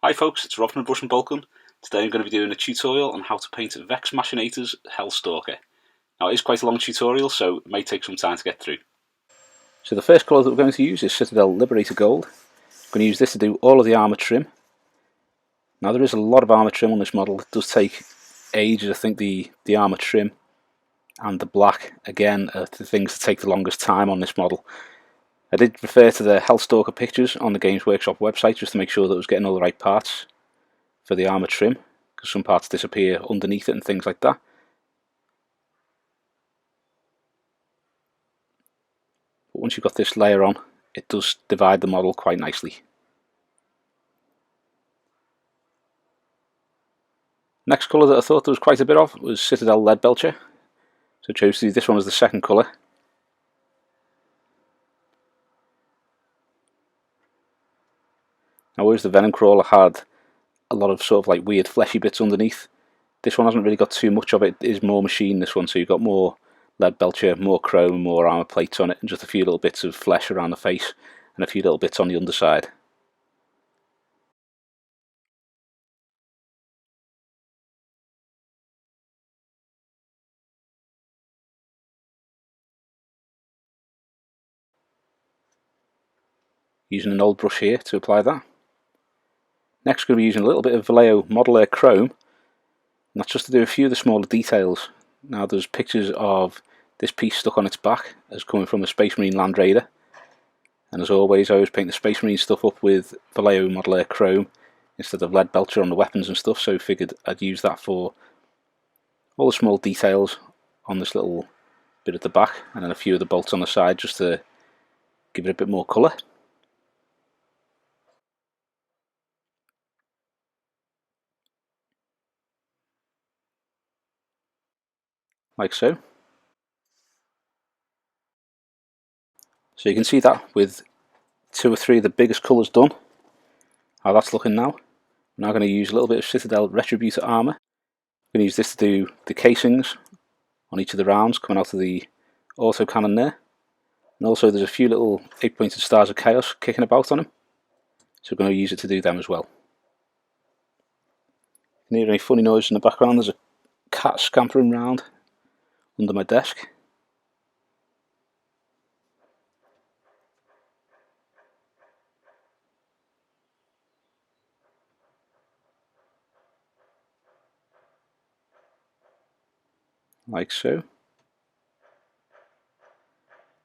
Hi folks, it's Rob from Brush and Boltgun. Today I'm going to be doing a tutorial on how to paint Vex Machinator's Helstalker. Now it is quite a long tutorial, so it may take some time to get through. So the first colour that we're going to use is Citadel Liberator Gold. I'm going to use this to do all of the armour trim. Now there is a lot of armour trim on this model. It does take ages. I think the armour trim and the black, again, are the things that take the longest time on this model. I did refer to the Helstalker pictures on the Games Workshop website just to make sure that I was getting all the right parts for the armour trim, because some parts disappear underneath it and things like that. But once you've got this layer on, it does divide the model quite nicely. Next colour that I thought there was quite a bit of was Citadel Leadbelcher, so I chose to do this one as the second colour. Now whereas the Venom Crawler had a lot of sort of like weird fleshy bits underneath, this one hasn't really got too much of it. It is more machine, this one, so you've got more Leadbelcher, more chrome, more armour plates on it, and just a few little bits of flesh around the face and a few little bits on the underside. Using an old brush here to apply that. Next we're going to be using a little bit of Vallejo Model Air Chrome, and that's just to do a few of the smaller details. Now there's pictures of this piece stuck on its back as coming from the Space Marine Land Raider, and as always I always paint the Space Marine stuff up with Vallejo Model Air Chrome instead of Leadbelcher on the weapons and stuff, so I figured I'd use that for all the small details on this little bit at the back, and then a few of the bolts on the side just to give it a bit more colour. Like so. So you can see that with 2 or 3 of the biggest colours done, how that's looking now. I'm now going to use a little bit of Citadel Retributor armour. I'm going to use this to do the casings on each of the rounds coming out of the autocannon there. And also there's a few little 8-pointed stars of chaos kicking about on them, so we're going to use it to do them as well. If you hear any funny noises in the background, there's a cat scampering around under my desk. Like so.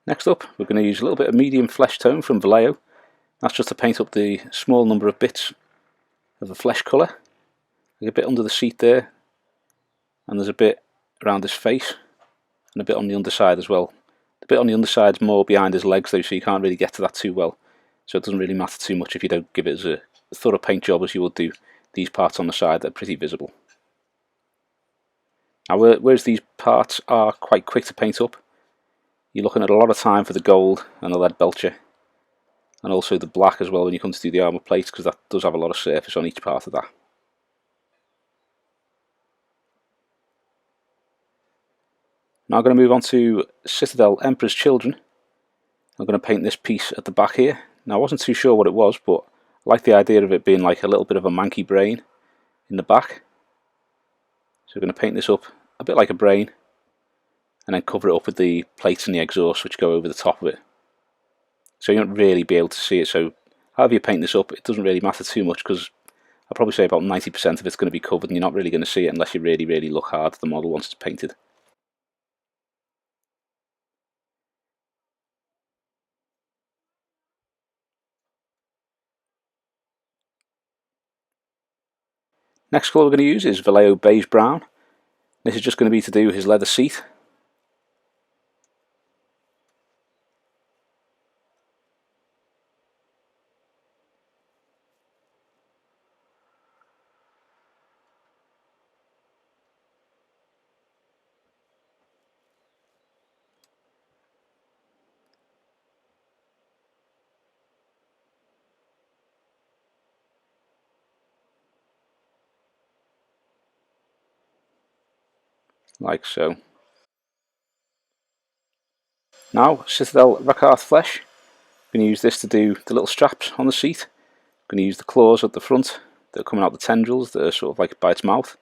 Next up we're going to use a little bit of medium flesh tone from Vallejo. That's just to paint up the small number of bits of the flesh colour. Like a bit under the seat there, and there's a bit around his face, and a bit on the underside as well. The bit on the underside's more behind his legs though, so you can't really get to that too well, so it doesn't really matter too much if you don't give it as a thorough paint job as you would do these parts on the side that are pretty visible. Now whereas these parts are quite quick to paint up, you're looking at a lot of time for the gold and the Leadbelcher, and also the black as well when you come to do the armour plates, because that does have a lot of surface on each part of that. Now I'm going to move on to Citadel Emperor's Children. I'm going to paint this piece at the back here. Now I wasn't too sure what it was, but I like the idea of it being like a little bit of a manky brain in the back. So we're going to paint this up a bit like a brain, and then cover it up with the plates and the exhaust which go over the top of it. So you won't really be able to see it, so however you paint this up, it doesn't really matter too much, because I'll probably say about 90% of it's going to be covered and you're not really going to see it unless you really look hard at the model once it's painted. Next colour we're going to use is Vallejo Beige Brown. This is just going to be to do his leather seat. Like so. Now Citadel Rakarth Flesh. I'm going to use this to do the little straps on the seat. I'm going to use the claws at the front that are coming out the tendrils that are sort of like by its mouth.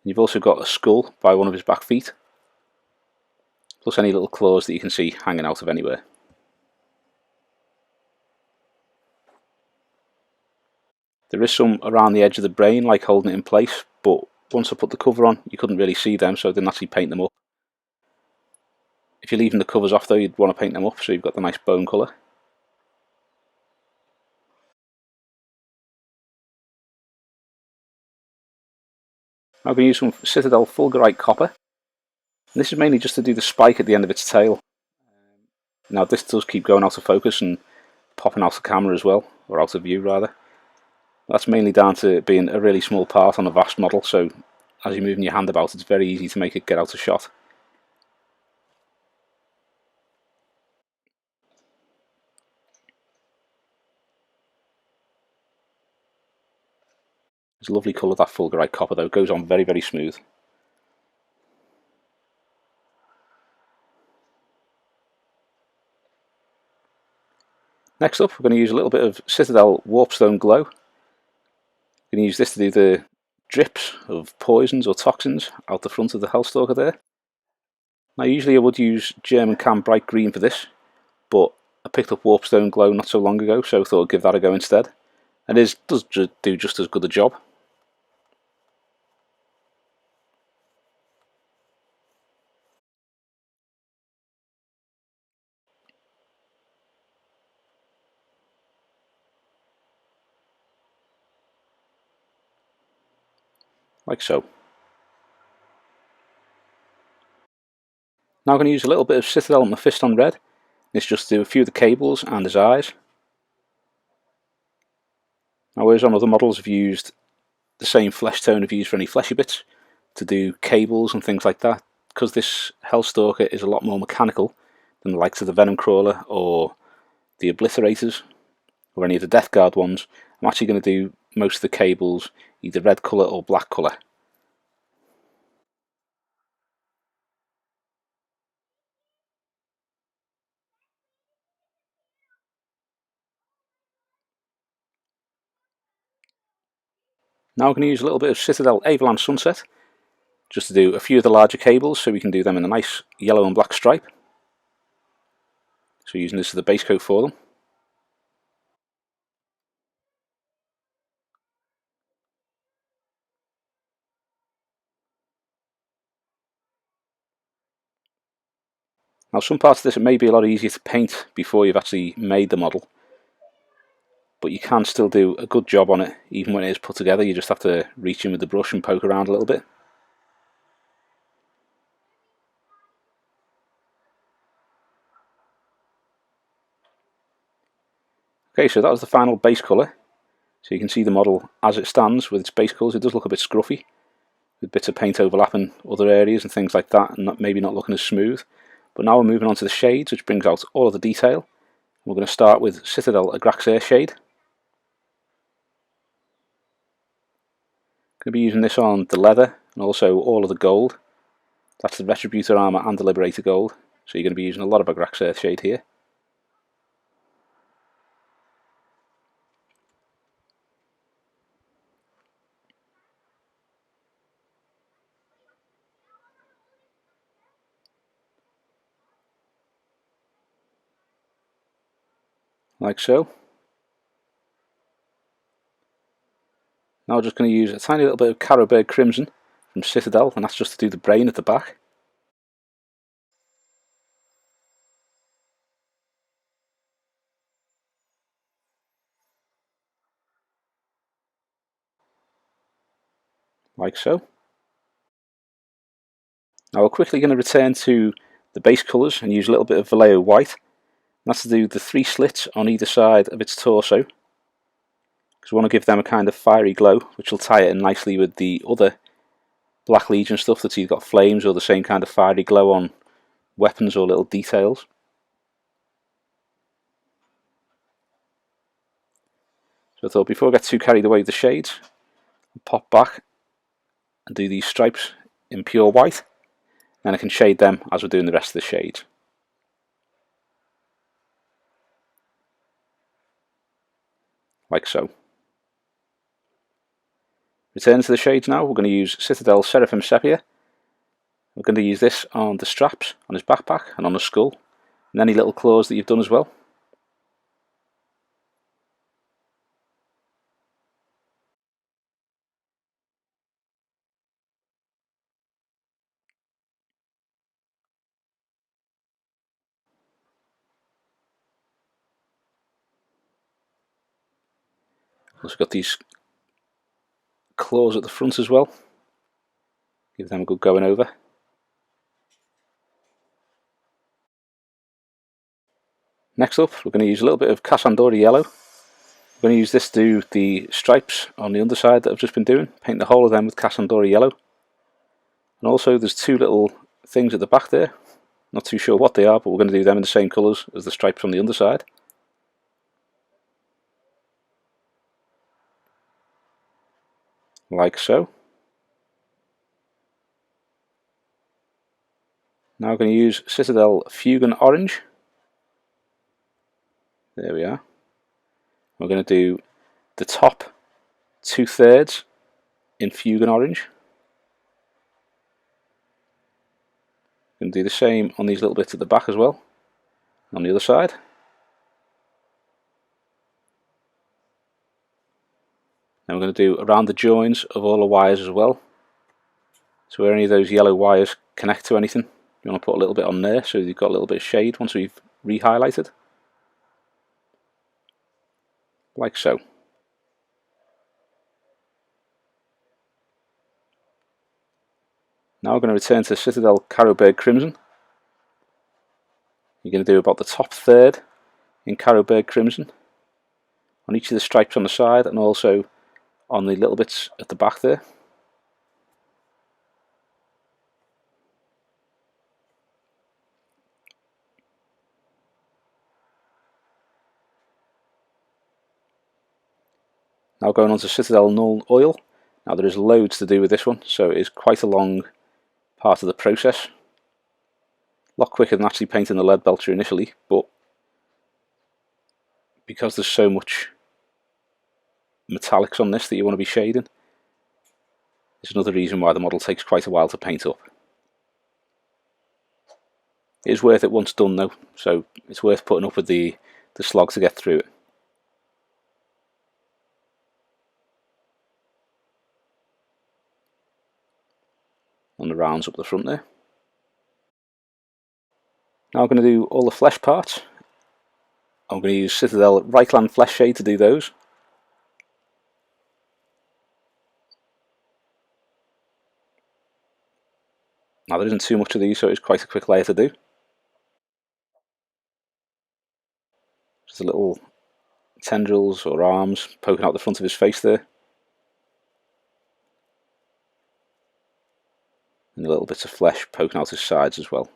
And you've also got a skull by one of his back feet, plus any little claws that you can see hanging out of anywhere. There is some around the edge of the brain, like holding it in place, but once I put the cover on, you couldn't really see them, so I didn't actually paint them up. If you're leaving the covers off though, you'd want to paint them up so you've got the nice bone colour. I'm going to use some Citadel Fulgurite Copper. And this is mainly just to do the spike at the end of its tail. Now this does keep going out of focus and popping out of camera as well, or out of view rather. That's mainly down to it being a really small part on a vast model, so as you're moving your hand about it's very easy to make it get out of shot. It's a lovely colour, that Fulgurite Copper though, it goes on very smooth. Next up we're going to use a little bit of Citadel Warpstone Glow. We're going to use this to do the drips of poisons or toxins out the front of the Helstalker there. Now usually I would use German Cam Bright Green for this, but I picked up Warpstone Glow not so long ago, so I thought I'd give that a go instead. And it does do just as good a job. Like so. Now I'm going to use a little bit of Citadel Mephiston Red. It's just to do a few of the cables and his eyes. Now whereas on other models I've used the same flesh tone I've used for any fleshy bits to do cables and things like that, because this Helstalker is a lot more mechanical than the likes of the Venom Crawler or the Obliterators or any of the Death Guard ones, I'm actually going to do most of the cables either red colour or black colour. Now I'm going to use a little bit of Citadel Averland Sunset just to do a few of the larger cables, so we can do them in a nice yellow and black stripe. So using this as the base coat for them. Now some parts of this it may be a lot easier to paint before you've actually made the model, but you can still do a good job on it even when it is put together. You just have to reach in with the brush and poke around a little bit. Okay, so that was the final base colour. So you can see the model as it stands with its base colours. It does look a bit scruffy, with bits of paint overlapping other areas and things like that, and maybe not looking as smooth. But now we're moving on to the shades, which brings out all of the detail. We're going to start with Citadel Agrax Earthshade. Going to be using this on the leather and also all of the gold. That's the Retributor armour and the Liberator gold. So you're going to be using a lot of Agrax Earthshade here. Like so. Now we're just going to use a tiny little bit of Carroberg Crimson from Citadel, and that's just to do the brain at the back. Like so. Now we're quickly going to return to the base colours and use a little bit of Vallejo White. And that's to do the 3 slits on either side of its torso, because we want to give them a kind of fiery glow, which will tie it in nicely with the other Black Legion stuff that's either got flames or the same kind of fiery glow on weapons or little details. So I thought before I get too carried away with the shades, I'll pop back and do these stripes in pure white. Then I can shade them as we're doing the rest of the shades. Like so. Returning to the shades now, we're going to use Citadel Seraphim Sepia. We're going to use this on the straps, on his backpack and on the skull, and any little claws that you've done as well. Also got these claws at the front as well. Give them a good going over. Next up, we're going to use a little bit of Casandora yellow. We're going to use this to do the stripes on the underside that I've just been doing. Paint the whole of them with Casandora yellow. And also there's two little things at the back there. Not too sure what they are, but we're going to do them in the same colours as the stripes on the underside. Like so. Now we're going to use Citadel Fuegan orange. There we are. We're going to do the top 2/3 in Fuegan orange. We're going to do the same on these little bits at the back as well, on the other side. Then we're going to do around the joins of all the wires as well. So where any of those yellow wires connect to anything, you want to put a little bit on there so you've got a little bit of shade once we've re-highlighted. Like so. Now we're going to return to Citadel Carroberg Crimson. You're going to do about the top 1/3 in Carroberg Crimson on each of the stripes on the side and also on the little bits at the back there. Now going on to Citadel Nuln Oil. Now there is loads to do with this one, so it is quite a long part of the process. A lot quicker than actually painting the Leadbelcher initially, but because there's so much metallics on this that you want to be shading, it's another reason why the model takes quite a while to paint up. It is worth it once done though, so it's worth putting up with the slog to get through it. On the rounds up the front there. Now I'm going to do all the flesh parts. I'm going to use Citadel Reikland Fleshshade to do those. Now there isn't too much of these, so it's quite a quick layer to do. Just a little tendrils or arms poking out the front of his face there. And a little bits of flesh poking out his sides as well.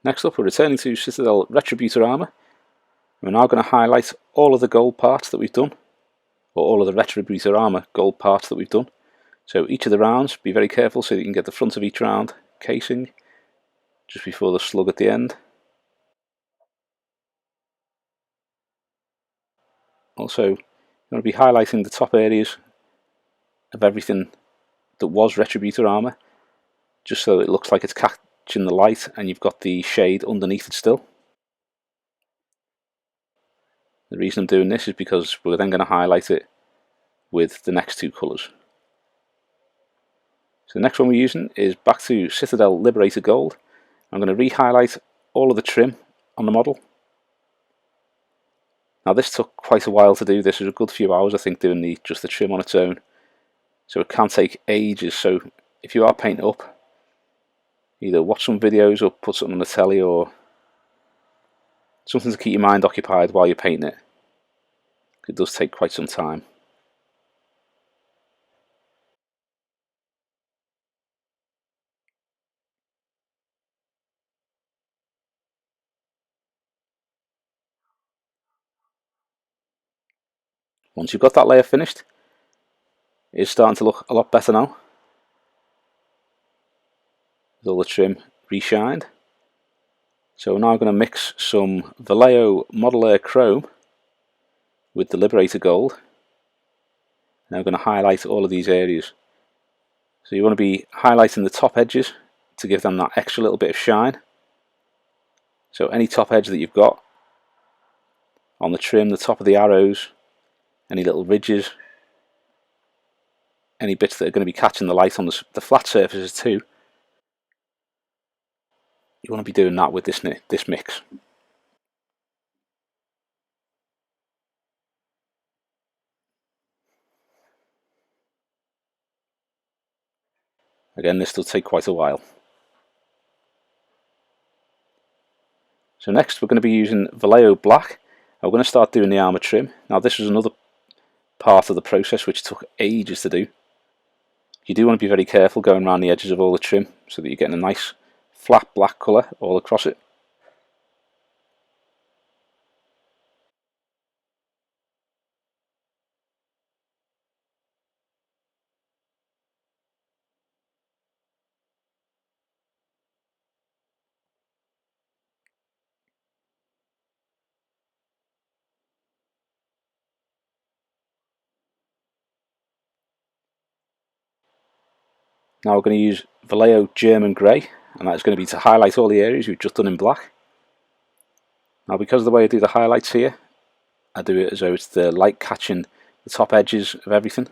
Next up, we're returning to Citadel Retributor Armour. We're now going to highlight all of the gold parts that we've done, or all of the Retributor Armour gold parts that we've done. So each of the rounds, be very careful so that you can get the front of each round casing just before the slug at the end. Also, you want to be highlighting the top areas of everything that was Retributor Armour, just so it looks like it's catching the light and you've got the shade underneath it still. The reason I'm doing this is because we're then going to highlight it with the next two colours. So the next one we're using is back to Citadel Liberator Gold. I'm going to re-highlight all of the trim on the model. Now this took quite a while to do. This was a good few hours I think doing just the trim on its own. So it can take ages, so if you are painting up, either watch some videos or put something on the telly or something to keep your mind occupied while you're painting it. It does take quite some time. Once you've got that layer finished, it's starting to look a lot better now. With all the trim reshined. So we're now going to mix some Vallejo Model Air Chrome with the Liberator Gold. Now we're going to highlight all of these areas. So you want to be highlighting the top edges to give them that extra little bit of shine. So any top edge that you've got on the trim, the top of the arrows, any little ridges, any bits that are going to be catching the light on the flat surfaces too, you want to be doing that with this mix. Again, this will take quite a while. So next we're going to be using Vallejo Black. We're going to start doing the armour trim. Now this was another part of the process which took ages to do. You do want to be very careful going around the edges of all the trim so that you're getting a nice flat black colour all across it. Now we're going to use Vallejo German Grey, and that's going to be to highlight all the areas we've just done in black. Now because of the way I do the highlights here, I do it as though it's the light catching the top edges of everything.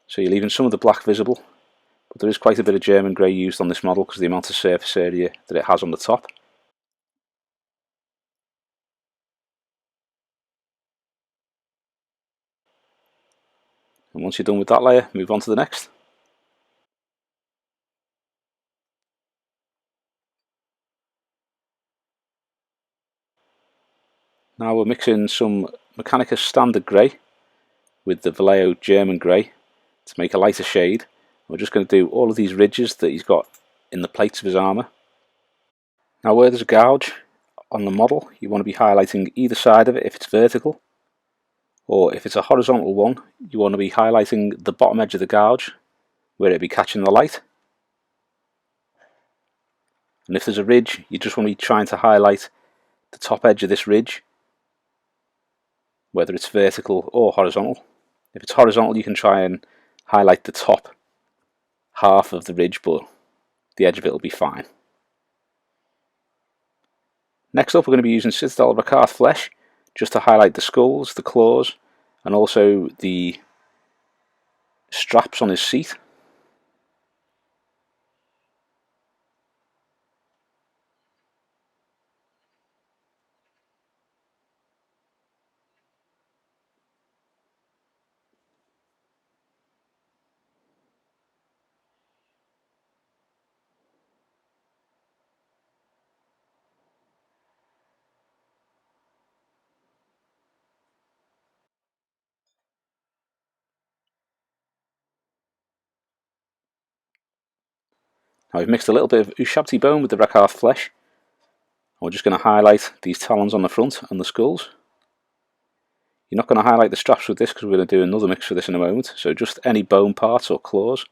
So you're leaving some of the black visible, but there is quite a bit of German Grey used on this model because of the amount of surface area that it has on the top. And once you're done with that layer, move on to the next. Now we're mixing some Mechanicus Standard Grey with the Vallejo German Grey to make a lighter shade. We're just going to do all of these ridges that he's got in the plates of his armour. Now where there's a gouge on the model, you want to be highlighting either side of it if it's vertical, or if it's a horizontal one, you want to be highlighting the bottom edge of the gouge where it'll be catching the light. And if there's a ridge, you just want to be trying to highlight the top edge of this ridge, whether it's vertical or horizontal. If it's horizontal, you can try and highlight the top half of the ridge, but the edge of it will be fine. Next up, we're going to be using Citadel Rakarth Flesh just to highlight the skulls, the claws, and also the straps on his seat. Now we've mixed a little bit of Ushabti bone with the Rakarth Flesh. We're just going to highlight these talons on the front and the skulls. You're not going to highlight the straps with this because we're going to do another mix for this in a moment, so just any bone parts or claws.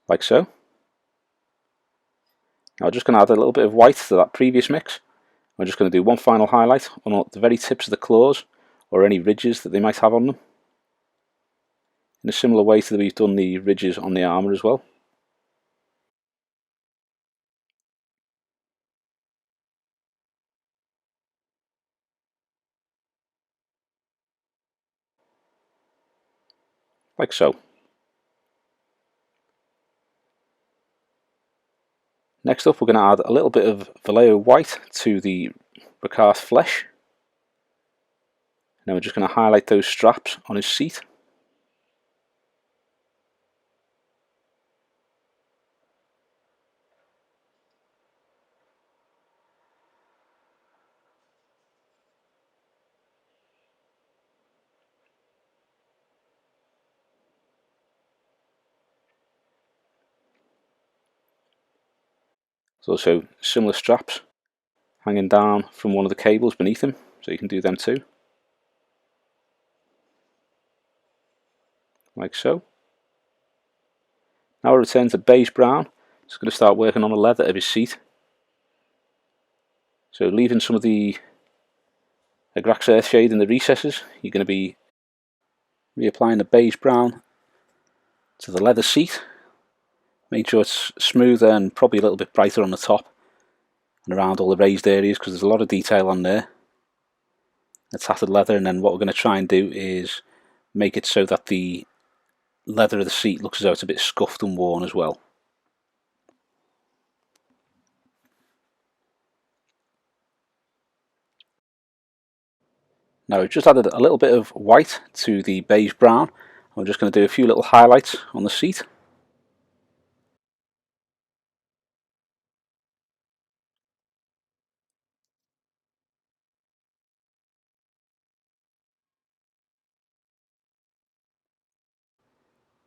Like so. Now we're just going to add a little bit of white to that previous mix. We're just going to do one final highlight on the very tips of the claws or any ridges that they might have on them, in a similar way to that we've done the ridges on the armour as well. Like so. Next up, we're going to add a little bit of Vallejo White to the Rakarth Flesh. Now we're just going to highlight those straps on his seat. There's also similar straps hanging down from one of the cables beneath him, so you can do them too. Like so. Now we'll return to beige brown. Just going to start working on the leather of his seat. So leaving some of the Agrax Earthshade in the recesses, you're going to be reapplying the beige brown to the leather seat. Make sure it's smoother and probably a little bit brighter on the top and around all the raised areas, because there's a lot of detail on there. The tattered leather, and then what we're going to try and do is make it so that the leather of the seat looks as though it's a bit scuffed and worn as well. Now we've just added a little bit of white to the beige brown. I'm just going to do a few little highlights on the seat.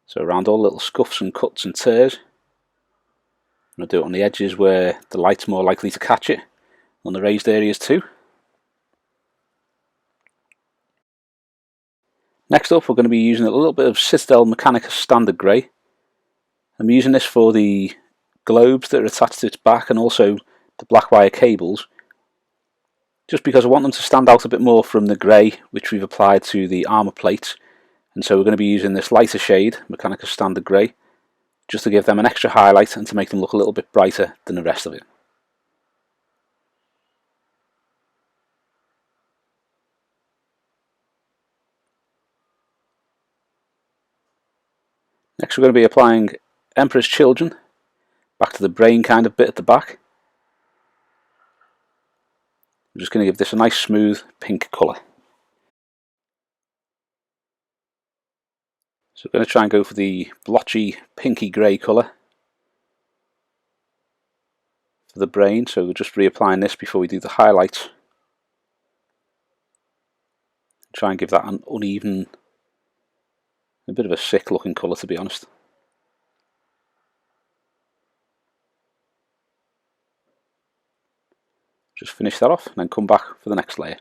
So around all the little scuffs and cuts and tears. I'm going to do it on the edges where the light's more likely to catch it, on the raised areas too. Next up, we're going to be using a little bit of Citadel Mechanicus Standard Grey. I'm using this for the globes that are attached to its back and also the black wire cables, just because I want them to stand out a bit more from the grey which we've applied to the armour plates. And so we're going to be using this lighter shade, Mechanicus Standard Grey, just to give them an extra highlight and to make them look a little bit brighter than the rest of it. Next we're going to be applying Emperor's Children back to the brain kind of bit at the back. I'm just going to give this a nice smooth pink colour. So we're going to try and go for the blotchy pinky grey colour for the brain, so we're just reapplying this before we do the highlights. Try and give that an uneven, a bit of a sick looking colour, to be honest. Just finish that off and then come back for the next layer.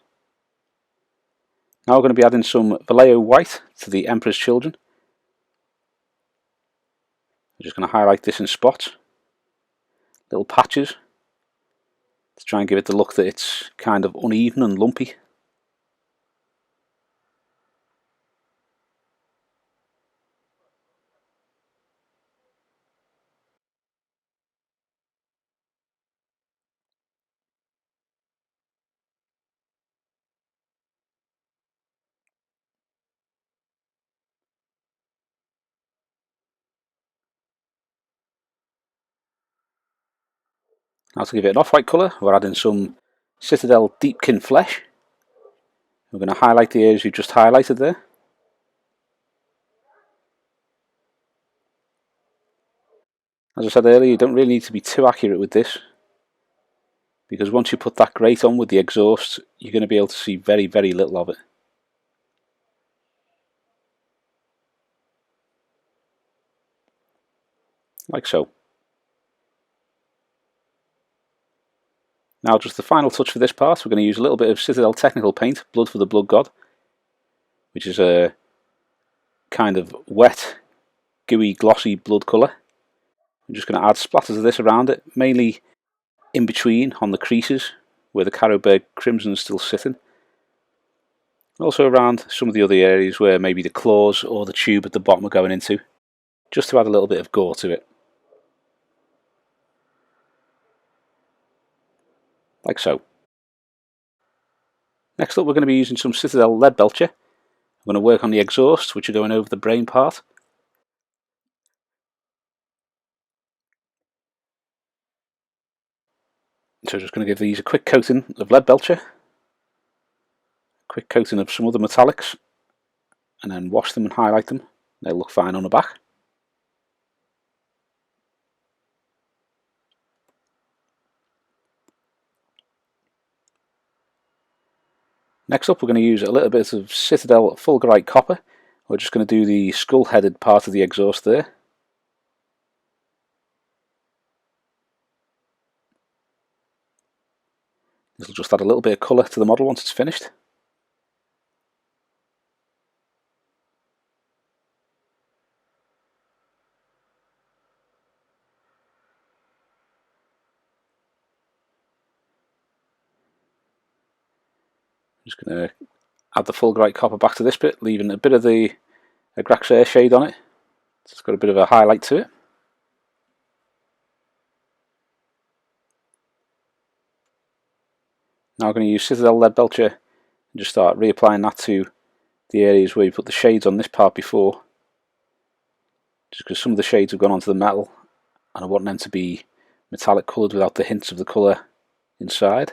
Now we're going to be adding some Vallejo White to the Emperor's Children. I'm just going to highlight this in spots, little patches, to try and give it the look that it's kind of uneven and lumpy. Now to give it an off-white colour, we're adding some Citadel Deepkin Flesh. We're going to highlight the areas we just highlighted there. As I said earlier, you don't really need to be too accurate with this, because once you put that grate on with the exhaust, you're going to be able to see very, very little of it. Like so. Now just the final touch for this part, we're going to use a little bit of Citadel Technical Paint, Blood for the Blood God, which is a kind of wet, gooey, glossy blood colour. I'm just going to add splatters of this around it, mainly in between on the creases where the Carroberg Crimson is still sitting. Also around some of the other areas where maybe the claws or the tube at the bottom are going into, just to add a little bit of gore to it. Like so. Next up we're going to be using some Citadel Leadbelcher. I'm going to work on the exhaust, which are going over the brain part. So just going to give these a quick coating of Leadbelcher, a quick coating of some other metallics, and then wash them and highlight them. They'll look fine on the back. Next up we're going to use a little bit of Citadel Fulgurite Copper. We're just going to do the skull-headed part of the exhaust there. This will just add a little bit of colour to the model once it's finished. I'm just going to add the full bright copper back to this bit, leaving a bit of the Agrax Earthshade on it. It's got a bit of a highlight to it. Now I'm going to use Citadel Leadbelcher and just start reapplying that to the areas where we put the shades on this part before. Just because some of the shades have gone onto the metal and I want them to be metallic coloured without the hints of the colour inside.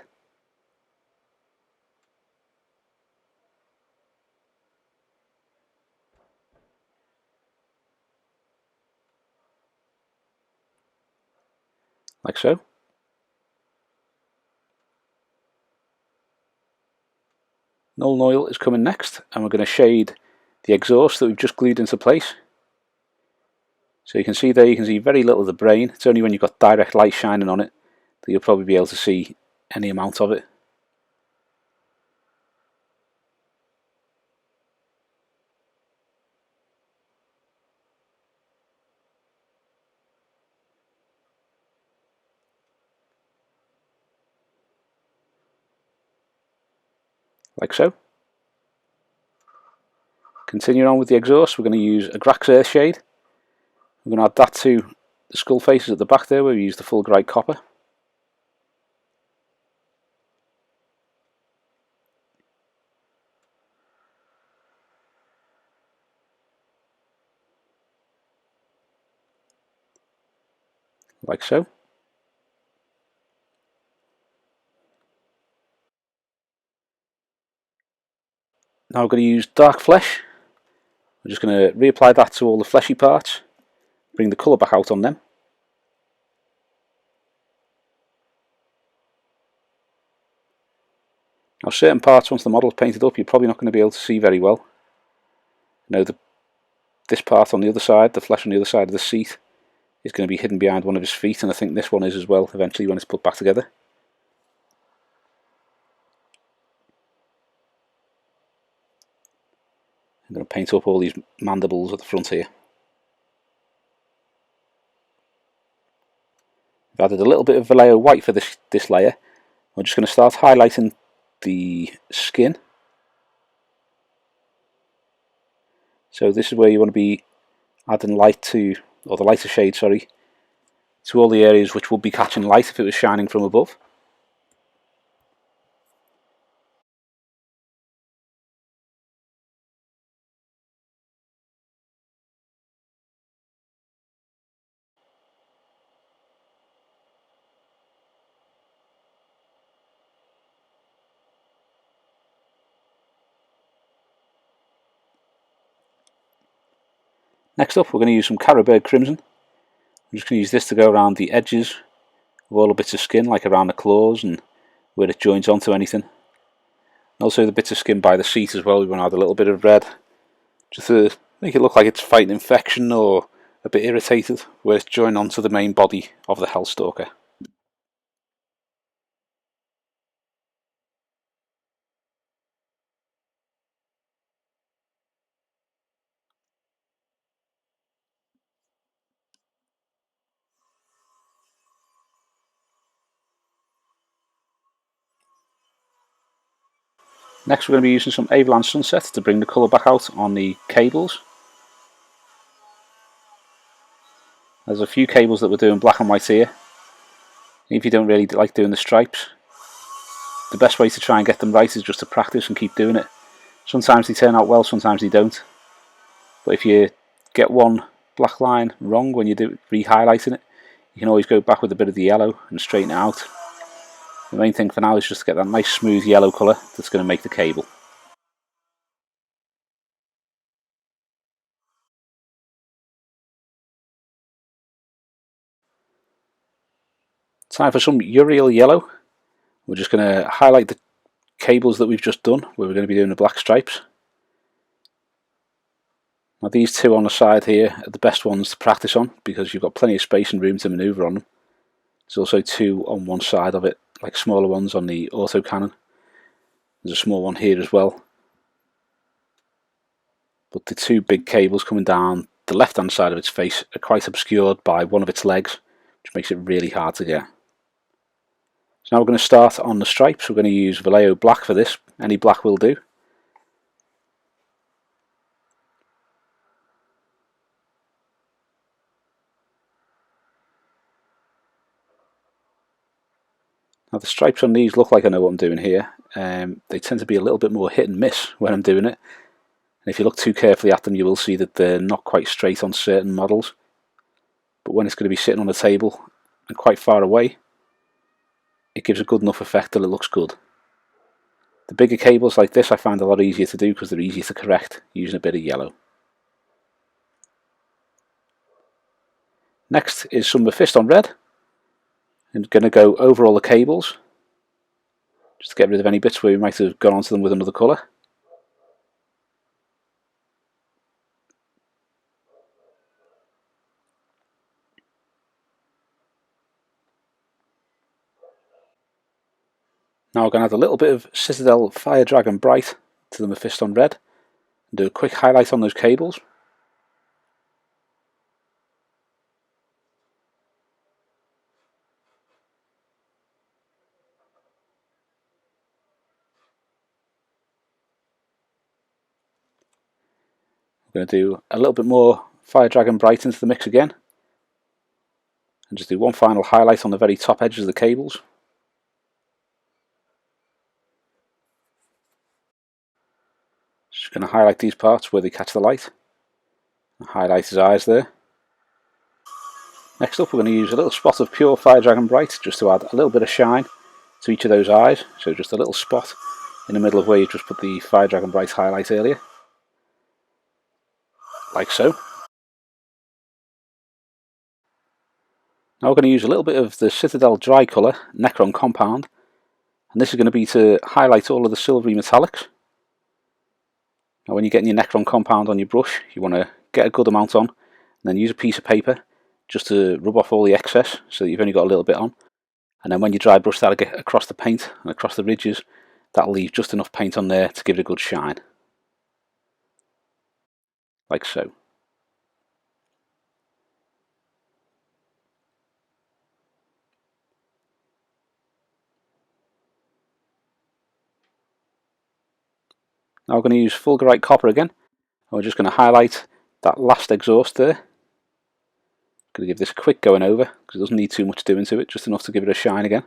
Like so. Nuln Oil is coming next, and we're going to shade the exhaust that we've just glued into place. So you can see there, you can see very little of the brain. It's only when you've got direct light shining on it that you'll probably be able to see any amount of it. Like so. Continuing on with the exhaust, we're going to use Agrax Earthshade. We're going to add that to the skull faces at the back there where we use the full bright copper. Like so. Now we're going to use Dark Flesh. We're just going to reapply that to all the fleshy parts, bring the colour back out on them. Now certain parts, once the model's painted up, you're probably not going to be able to see very well. You know, this part on the other side, the flesh on the other side of the seat, is going to be hidden behind one of his feet, and I think this one is as well, eventually when it's put back together. I'm going to paint up all these mandibles at the front here. I've added a little bit of Vallejo White for this layer. I'm just going to start highlighting the skin. So this is where you want to be adding light to, or the lighter shade, sorry, to all the areas which would be catching light if it was shining from above. Next up, we're going to use some Carroberg Crimson. I'm just going to use this to go around the edges of all the bits of skin, like around the claws and where it joins onto anything. And also the bits of skin by the seat as well, we want to add a little bit of red, just to make it look like it's fighting infection or a bit irritated, where it's joined onto the main body of the Helstalker. Next we're going to be using some Averland Sunset to bring the colour back out on the cables. There's a few cables that we're doing black and white here. If you don't really like doing the stripes, the best way to try and get them right is just to practice and keep doing it. Sometimes they turn out well, sometimes they don't. But if you get one black line wrong when you do re-highlighting it, you can always go back with a bit of the yellow and straighten it out. The main thing for now is just to get that nice smooth yellow colour that's going to make the cable. Time for some Yriel yellow. We're just going to highlight the cables that we've just done, where we're going to be doing the black stripes. Now these two on the side here are the best ones to practice on, because you've got plenty of space and room to manoeuvre on them. There's also two on one side of it, like smaller ones on the autocannon. There's a small one here as well. But the two big cables coming down the left hand side of its face are quite obscured by one of its legs, which makes it really hard to get. So now we're going to start on the stripes. We're going to use Vallejo Black for this. Any black will do. Now the stripes on these look like I know what I'm doing here. They tend to be a little bit more hit and miss when I'm doing it. And if you look too carefully at them, you will see that they're not quite straight on certain models. But when it's going to be sitting on the table and quite far away, it gives a good enough effect that it looks good. The bigger cables like this I find a lot easier to do because they're easier to correct using a bit of yellow. Next is some Mephiston Red. I'm going to go over all the cables just to get rid of any bits where we might have gone onto them with another colour. Now we're going to add a little bit of Citadel Fire Dragon Bright to the Mephiston Red and do a quick highlight on those cables. We're going to do a little bit more Fire Dragon Bright into the mix again and just do one final highlight on the very top edges of the cables. Just going to highlight these parts where they catch the light and highlight his eyes there. Next up we're going to use a little spot of pure Fire Dragon Bright just to add a little bit of shine to each of those eyes, so just a little spot in the middle of where you just put the Fire Dragon Bright highlight earlier, like so. Now we're going to use a little bit of the Citadel Dry Colour Necron Compound, and this is going to be to highlight all of the silvery metallics. Now when you're getting your Necron Compound on your brush, you want to get a good amount on, and then use a piece of paper just to rub off all the excess so that you've only got a little bit on. And then when you dry brush that across the paint and across the ridges, that'll leave just enough paint on there to give it a good shine. Like so. Now we're going to use Fulgurite Copper again, and we're just going to highlight that last exhaust there. Going to give this a quick going over because it doesn't need too much doing to it, just enough to give it a shine again.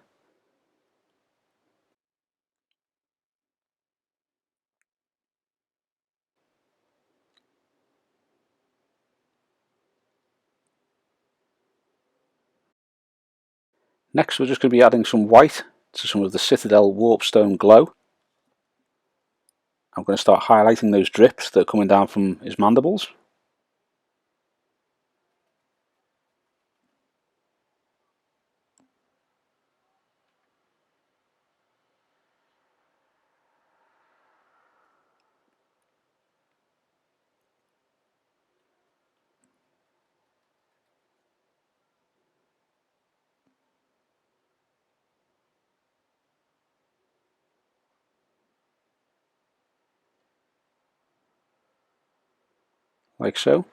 Next we're just going to be adding some white to some of the Citadel Warpstone Glow. I'm going to start highlighting those drips that are coming down from his mandibles. Like so.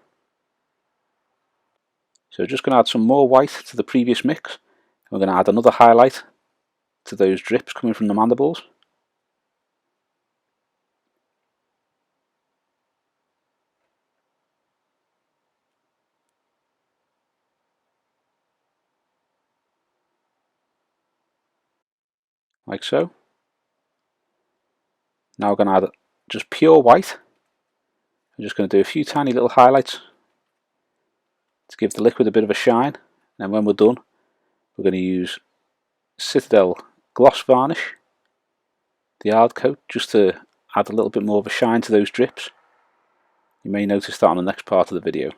So just going to add some more white to the previous mix. We're going to add another highlight to those drips coming from the mandibles. Like so. Now we're going to add just pure white. I'm just going to do a few tiny little highlights to give the liquid a bit of a shine, and when we're done we're going to use Citadel Gloss Varnish, the hard coat, just to add a little bit more of a shine to those drips. You may notice that on the next part of the video.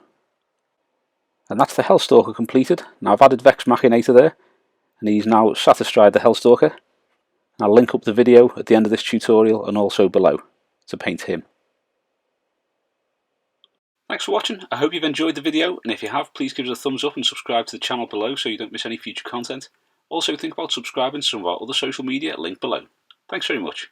And that's the Helstalker completed. Now I've added Vex Machinator there, and he's now sat astride the Helstalker. I'll link up the video at the end of this tutorial and also below to paint him. Thanks for watching. I hope you've enjoyed the video, and if you have, please give us a thumbs up and subscribe to the channel below so you don't miss any future content. Also think about subscribing to some of our other social media linked below. Thanks very much.